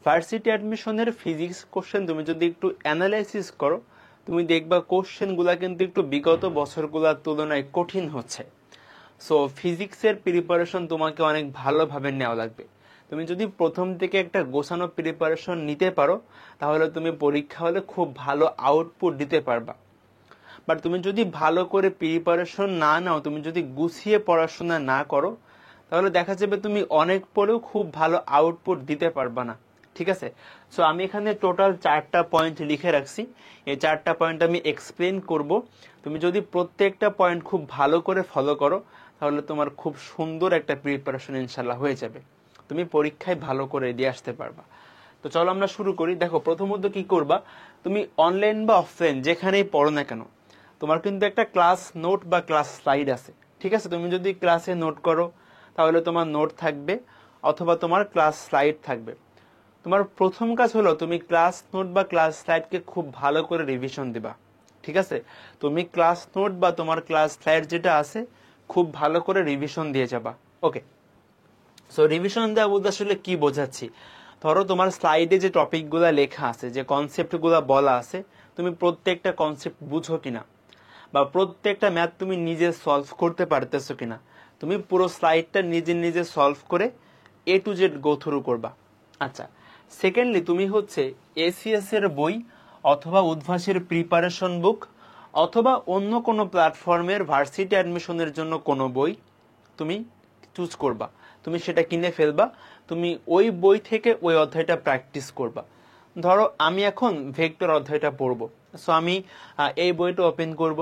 Varsity অ্যাডমিশনের physics question তুমি যদি একটু অ্যানালাইসিস করো, তুমি দেখবা কোশ্চেনগুলা কিন্তু একটু বিগত বছরগুলোর তুলনায় কঠিন হচ্ছে। সো ফিজিক্সের প্রিপারেশন তোমাকে অনেক ভালোভাবে নেওয়া লাগবে। তুমি যদি প্রথম থেকে একটা গোছানো প্রিপারেশন নিতে পারো, তাহলে তুমি পরীক্ষা হলে খুব ভালো আউটপুট দিতে পারবা। বাট তুমি যদি ভালো করে প্রিপারেশন না নাও, তুমি যদি গুছিয়ে পড়াশোনা না করো, তাহলে দেখা যাবে তুমি অনেক পড়েও খুব ভালো আউটপুট দিতে পারবা না। ঠিক আছে? সো আমি এখানে টোটাল 4টা পয়েন্ট লিখে রাখছি। এই 4টা পয়েন্ট আমি এক্সপ্লেন করব। তুমি যদি প্রত্যেকটা পয়েন্ট খুব ভালো করে ফলো করো, তাহলে তোমার খুব সুন্দর একটা প্রিপারেশন ইনশাল্লাহ হয়ে যাবে। তুমি পরীক্ষায় ভালো করে দিয়ে আসতে পারবা। তো চলো আমরা শুরু করি। দেখো, প্রথমত কি করবা, তুমি অনলাইন বা অফলাইন যেখানেই পড়ো না কেন, তোমার কিন্তু একটা ক্লাস নোট বা ক্লাস স্লাইড আছে। ঠিক আছে? তুমি যদি ক্লাসে নোট করো, তাহলে তোমার নোট থাকবে অথবা তোমার ক্লাস স্লাইড থাকবে। তোমার প্রথম কাজ হলো তুমি ক্লাস নোট বা ক্লাস স্লাইডকে খুব ভালো করে রিভিশন দিবা। ঠিক আছে? তুমি ক্লাস নোট বা তোমার ক্লাস স্লাইড যেটা আছে, খুব ভালো করে রিভিশন দিয়ে যাবা। ওকে, সো রিভিশন দেওয়া বলতে আসলে কি বোঝাচ্ছি, ধরো তোমার স্লাইডে যে টপিকগুলো লেখা আছে, যে কনসেপ্টগুলো বলা আছে, তুমি প্রত্যেকটা কনসেপ্ট বুঝো কিনা, বা প্রত্যেকটা ম্যাথ তুমি নিজে সলভ করতে পারতেছো কিনা, তুমি পুরো স্লাইডটা নিজে নিজে সলভ করে A to Z go through করবা। আচ্ছা, সেকেন্ডলি তুমি হচ্ছে ACS এর বই অথবা উদ্ভাসের প্রিপারেশন বুক অথবা অন্য কোনো প্ল্যাটফর্মের ভার্সিটি অ্যাডমিশনের জন্য কোনো বই তুমি চুজ করবা, তুমি সেটা কিনে ফেলবা। তুমি ওই বই থেকে ওই অধ্যায়টা প্র্যাকটিস করবা। ধরো আমি এখন ভেক্টর অধ্যায়টা পড়বো, সো আমি এই বইটা ওপেন করব।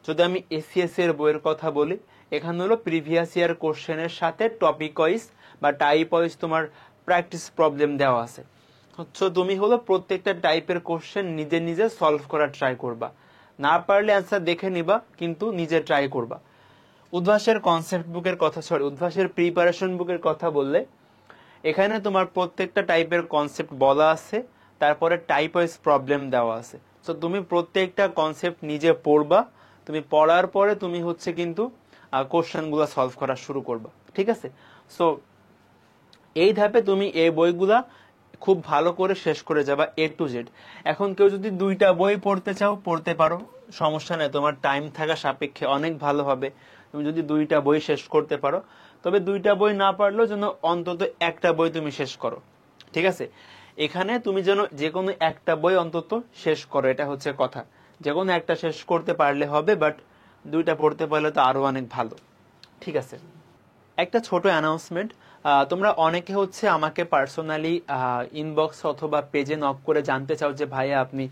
যদি আমি ACS এর বইয়ের কথা বলি, এখানে হলো প্রিভিয়াস ইয়ার কোশ্চেনের সাথে টপিক ওয়াইজ বা টাইপ ওয়াইজ তোমার প্র্যাকটিস প্রবলেম দেওয়া আছে। সো তুমি হলো প্রত্যেকটা টাইপের কোশ্চেন নিজে নিজে সলভ করার ট্রাই করবা। না পারলে অ্যান্সার দেখে নিবা, কিন্তু নিজে ট্রাই করবা। উদ্ভাসের কনসেপ্ট বুকের কথা, উদ্ভাসের প্রিপারেশন বুকের কথা বললে, এখানে তোমার প্রত্যেকটা টাইপের কনসেপ্ট বলা আছে, তারপরে টাইপ ওয়াইজ প্রবলেম দেওয়া আছে। তো তুমি প্রত্যেকটা কনসেপ্ট নিজে পড়বা, তুমি পড়ার পরে তুমি হচ্ছে কিন্তু কোশ্চেনগুলো সলভ করা শুরু করবা। ঠিক আছে? সো এই ধাপে তুমি এই বইগুলা খুব ভালো করে শেষ করে যাবা A to Z। এখন কেউ যদি 2টা বই পড়তে চাও, পড়তে পারো, সমস্যা নেই, তোমার টাইম থাকা সাপেক্ষে অনেক ভালো হবে তুমি যদি 2টা বই শেষ করতে পারো। তবে 2টা বই না পারলেও যেন অন্তত একটা বই তুমি শেষ করো। ঠিক আছে? এখানে তুমি যেন যে কোনো একটা বই অন্তত শেষ করো, এটা হচ্ছে কথা। যে কোনো একটা শেষ করতে পারলে হবে, বাট 2টা পড়তে পারলে তো আরো অনেক ভালো। ঠিক আছে? একটা ছোট অ্যানাউন্সমেন্ট, তোমরা অনেকে হচ্ছে আমাকে পার্সোনালি ইনবক্স অথবা পেজে নক করে জানতে চাও যে ভাইয়া আপনি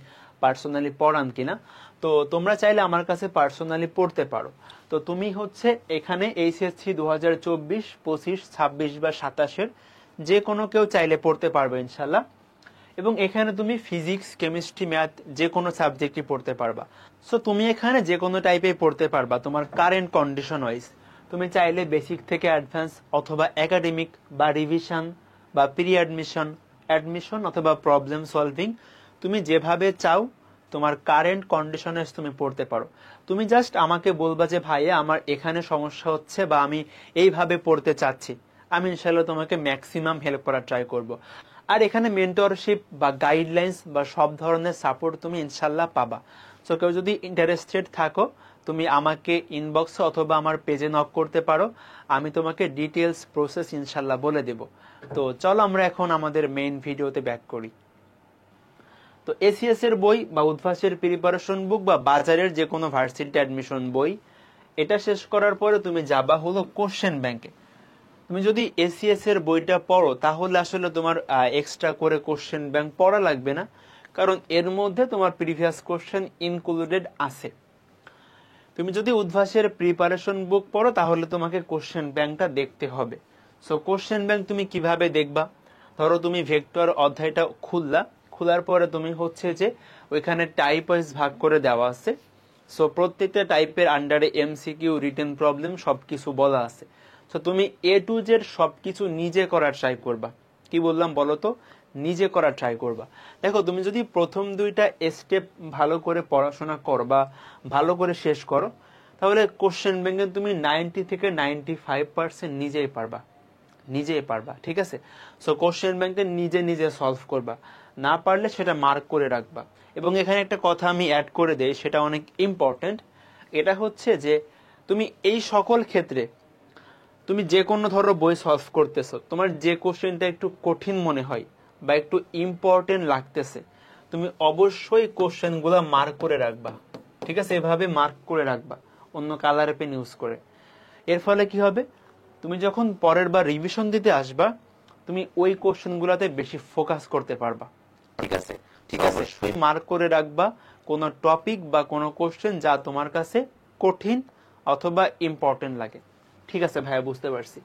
পার্সোনালি পড়ান কিনা। তো তোমরা চাইলে আমার কাছে পার্সোনালি পড়তে পারো। তো তুমি হচ্ছে এখানে HSC 2024, 25, 26 বা 27 যে কোনো কেউ চাইলে পড়তে পারবে ইনশাল্লাহ। এবং এখানে তুমি ফিজিক্স, কেমিস্ট্রি, ম্যাথ যে কোনো সাবজেক্টই পড়তে পারবা। সো তুমি এখানে যে কোনো টাইপে পড়তে পারবা তোমার কারেন্ট কন্ডিশন ওয়াইজ। তুমি চাইলে বেসিক থেকে অ্যাডভান্স অথবা একাডেমিক বা রিভিশন বা প্রি অ্যাডমিশন, অ্যাডমিশন অথবা প্রবলেম সলভিং, তুমি যেভাবে চাও তোমার কারেন্ট কন্ডিশনে তুমি পড়তে পারো। তুমি জাস্ট আমাকে বলবা যে ভাইয়া আমার এখানে সমস্যা হচ্ছে বা আমি এইভাবে পড়তে চাচ্ছি, আমি ইনশাল্লাহ তোমাকে ম্যাক্সিমাম হেল্প করার ট্রাই করব। আর এখানে মেন্টরশিপ বা গাইডলাইন্স বা সব ধরনের সাপোর্ট তুমি ইনশাল্লাহ পাবা। সো কেউ যদি ইন্টারেস্টেড থাকো, তুমি আমাকে ইনবক্সে অথবা আমার পেজে নক করতে পারো, আমি তোমাকে ডিটেলস প্রসেস ইনশাল্লাহ বলে দেব। তো চলো আমরা এখন আমাদের মেইন ভিডিওতে ব্যাক করি। তো ACS এর বই বা উদ্ভাসের প্রিপারেশন বুক বা বাজারের যে কোনো ভার্সিটি অ্যাডমিশন বই, এটা শেষ করার পরে তুমি যাবা হলো কোশ্চেন ব্যাংকে। তুমি যদি ACS এর বইটা পড়ো, তাহলে আসলে তোমার এক্সট্রা করে কোশ্চেন ব্যাংক পড়া লাগবে না, কারণ এর মধ্যে তোমার প্রিভিয়াস কোশ্চেন ইনক্লুডেড আছে। তুমি যদি উদ্ভাসের প্রিপারেশন বুক পড়ো, তাহলে তোমাকে কোশ্চেন ব্যাংকটা দেখতে হবে। সো কোশ্চেন ব্যাংক তুমি কিভাবে দেখবা, ধরো তুমি ভেক্টর অধ্যায়টা খোলার পরে তুমি হচ্ছে যে ওইখানে টাইপ ওয়াইজ ভাগ করে দেওয়া আছে। সো প্রত্যেকটা টাইপের আন্ডারে MCQ, রিটেন প্রবলেম সবকিছু বলা আছে। সো তুমি A to Z সবকিছু নিজে করার ট্রাই করবা। কি বললাম বলো তো? নিজে করার ট্রাই করবা। দেখো, তুমি যদি প্রথম 2টা স্টেপ ভালো করে পড়াশোনা করো বা ভালো করে শেষ করো, তাহলে কোশ্চেন ব্যাংকে তুমি 90 থেকে 95% নিজেই পারবা। নিজেই পারবা, ঠিক আছে। সো কোশ্চেন ব্যাংকে নিজে নিজে সলভ করবা, না পারলে সেটা মার্ক করে রাখবা। এবং এখানে একটা কথা আমি অ্যাড করে দেই, সেটা অনেক ইম্পর্টেন্ট। এটা হচ্ছে যে তুমি এই সকল ক্ষেত্রে তুমি যে কোনো ধরো বই সলভ করতেছো, তোমার যে কোশ্চেনটা একটু কঠিন মনে হয় বা একটু ইম্পর্টেন্ট লাগতেছে, তুমি অবশ্যই কোশ্চেনগুলো মার্ক করে রাখবা, ঠিক আছে। এভাবে মার্ক করে রাখবা অন্য কালার পেন ইউজ করে। এর ফলে কি হবে, তুমি যখন পরের বার রিভিশন দিতে আসবা, তুমি ওই কোশ্চেনগুলোতে বেশি ফোকাস করতে পারবা, ঠিক আছে। ঠিক আছে, অবশ্যই মার্ক করে রাখবা কোন টপিক বা কোনো কোশ্চেন যা তোমার কাছে কঠিন অথবা ইম্পর্টেন্ট লাগে। ঠিক আছে ভাইয়া, বুঝতে পারছি।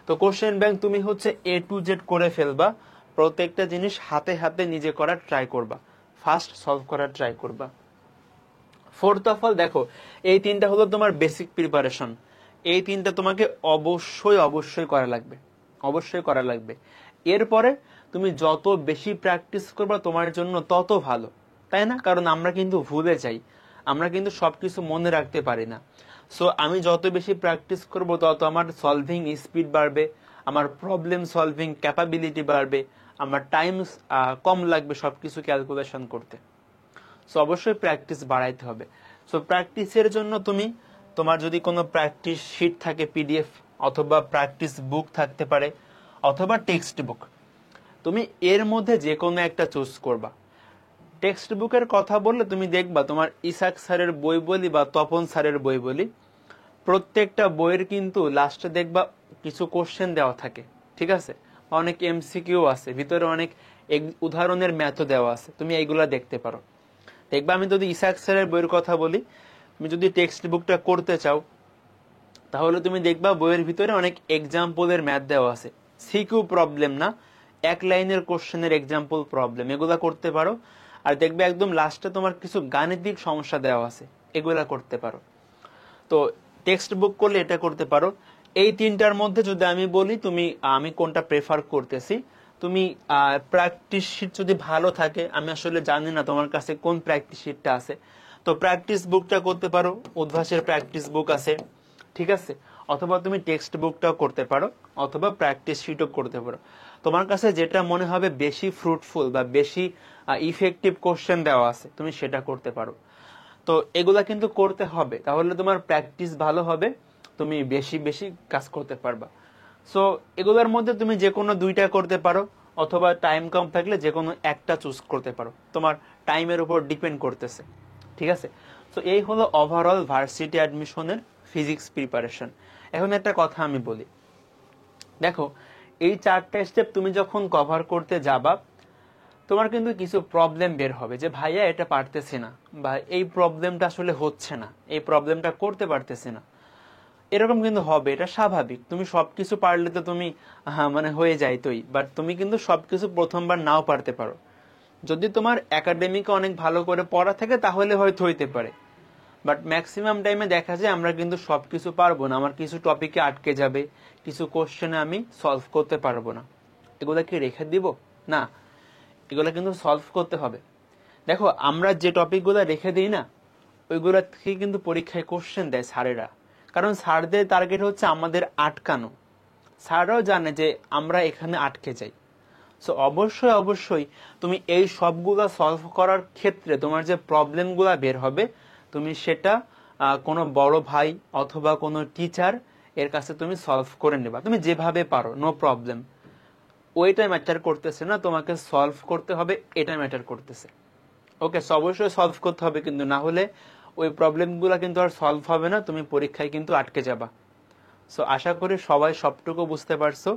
তো কোশ্চেন ব্যাংক তুমি হচ্ছে A to Z করে ফেলবা, প্রত্যেকটা জিনিস হাতে হাতে নিজে করার ট্রাই করবা, ফার্স্ট সলভ করার ট্রাই করবা। ফোর্থ অফ অল দেখো, এই তিনটা হলো তোমার বেসিক প্রিপারেশন। এই তিনটা তোমাকে অবশ্যই অবশ্যই করা লাগবে, অবশ্যই করা লাগবে। এরপরে তুমি যত বেশি প্র্যাকটিস করবা তোমার জন্য তত ভালো, তাই না? কারণ আমরা কিন্তু ভুলে যাই, আমরা কিন্তু সবকিছু মনে রাখতে পারি না। সো আমি যত বেশি প্র্যাকটিস করব তত আমার সলভিং স্পিড বাড়বে, আমার প্রবলেম সলভিং ক্যাপাবিলিটি বাড়বে, আমার টাইম কম লাগবে সবকিছু ক্যালকুলেশন করতে। সো অবশ্যই প্র্যাকটিস বাড়াইতে হবে। সো প্র্যাকটিসের জন্য তুমি তোমার যদি কোনো প্র্যাকটিস শিট থাকে PDF, অথবা প্র্যাকটিস বুক থাকতে পারে, অথবা টেক্সট বুক, তুমি এর মধ্যে যে কোনো একটা চুজ করবা। টেক্সট বুকের কথা বললে তুমি দেখবা তোমার ইসাক স্যারের বই বলি বা তপন স্যারের বই বলি, প্রত্যেকটা বইয়ের কিন্তু লাস্টে দেখবা কিছু কোশ্চেন দেওয়া থাকে, ঠিক আছে। অনেক MCQ আছে ভিতরে, অনেক উদাহরণের ম্যাথও দেওয়া আছে, তুমি এইগুলা দেখতে পারো। দেখবা আমি যদি ইসাক স্যারের বইয়ের কথা বলি, তুমি যদি টেক্সট বুকটা করতে চাও তাহলে তুমি দেখবা বইয়ের ভিতরে অনেক এক্সাম্পলের ম্যাথ দেওয়া আছে, সিকিউ প্রবলেম না, এক লাইনের কোশ্চেনের এক্সাম্পল প্রবলেম, এগুলা করতে পারো। আর দেখবে একদম লাস্টে তোমার কিছু গাণিতিক সমস্যা দেওয়া আছে, এগুলা করতে পারো। তো টেক্সট বুক করলে এটা করতে পারো। এই তিনটার মধ্যে যদি আমি বলি আমি কোনটা প্রেফার করতেছি, তুমি প্র্যাকটিস শিট যদি ভালো থাকে, আমি আসলে জানি না তোমার কাছে কোন প্র্যাকটিস শিটটা আছে, তো প্র্যাকটিস বুকটা করতে পারো, উদ্ভাসের প্র্যাকটিস বুক আছে, ঠিক আছে। অথবা তুমি টেক্সট বুকটাও করতে পারো, অথবা প্র্যাকটিস শিটও করতে পারো। তোমার কাছে যেটা মনে হবে বেশি ফ্রুটফুল বা বেশি ইফেক্টিভ কোশ্চেন দেওয়া আছে, তুমি সেটা করতে পারো। তো এগুলা কিন্তু করতে হবে, তাহলে তোমার প্র্যাকটিস ভালো হবে, তুমি বেশি বেশি কাজ করতে পারবা। সো এগুলোর মধ্যে তুমি যে কোনো দুইটা করতে পারো, অথবা টাইম কম থাকলে যে কোনো একটা চুজ করতে পারো, তোমার টাইমের উপর ডিপেন্ড করতেছে, ঠিক আছে। তো এই হলো ওভারঅল ভার্সিটি অ্যাডমিশনের ফিজিক্স প্রিপারেশন। এখন একটা কথা আমি বলি, দেখো এই 4টা স্টেপ তুমি যখন কভার করতে যাবা, তোমার কিন্তু কিছু প্রবলেম বের হবে যে ভাইয়া এটা পারতেছি না, বা এই প্রবলেমটা আসলে হচ্ছে না, এই প্রবলেমটা করতে পারতেছি না, এরকম কিন্তু হবে, এটা স্বাভাবিক। তুমি সবকিছু পারলে তো তুমি মানে হয়ে যাইতোই, বাট তুমি কিন্তু সবকিছু প্রথমবার নাও পারতে পারো। যদি তোমার একাডেমিকে অনেক ভালো করে পড়া থাকে তাহলে হয়তো হইতে পারে, বাট ম্যাক্সিমাম টাইমে দেখা যায় আমরা কিন্তু সবকিছু পারবো না, আমার কিছু টপিকে আটকে যাবে, কিছু কোশ্চেনে আমি সলভ করতে পারবো না। এগুলা কি রেখে দিব? না, এগুলা কিন্তু সলভ করতে হবে। দেখো আমরা যে টপিকগুলো রেখে দিই না, ওইগুলা থেকে কিন্তু পরীক্ষায় কোশ্চেন দেয় স্যারেরা, কারণ স্যারদের টার্গেট হচ্ছে আমাদের আটকানো। স্যাররাও জানে যে আমরা এখানে আটকে যাই। সো অবশ্যই অবশ্যই তুমি এই সবগুলা সলভ করার ক্ষেত্রে তোমার যে প্রবলেমগুলা বের হবে, তুমি সেটা কোনো বড় ভাই অথবা কোনো টিচার এর কাছে তুমি সলভ করে নেবা, তুমি যেভাবে পারো, নো প্রবলেম। ওইটাই ম্যাটার করতেছে না, তোমাকে সলভ করতে হবে, এটা ম্যাটার করতেছে। ওকে, অবশ্যই সলভ করতে হবে, কিন্তু না হলে ওই প্রবলেমগুলো কিন্তু আর সলভ হবে না, তুমি পরীক্ষায় কিন্তু আটকে যাবা। সো আশা করি সবাই সবটুকু বুঝতে পারছো।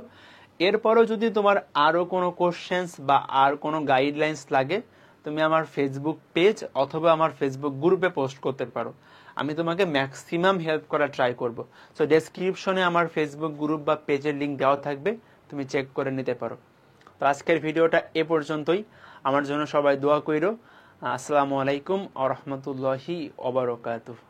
এরপরও যদি তোমার আরো কোনো কোশ্চেন্স বা আর কোনো গাইডলাইন্স লাগে, তুমি আমার ফেসবুক পেজ অথবা আমার ফেসবুক গ্রুপে পোস্ট করতে পারো, আমি তোমাকে ম্যাক্সিমাম হেল্প করার ট্রাই করব। সো ডেসক্রিপশনে আমার ফেসবুক গ্রুপ বা পেজের লিঙ্ক দেওয়া থাকবে, তুমি চেক করে নিতে পারো। তো আজকের ভিডিওটা এ পর্যন্তই, আমার জন্য সবাই দোয়া কইরো। আসসালামু আলাইকুম ওয়া রাহমাতুল্লাহি ওয়া বারাকাতুহু।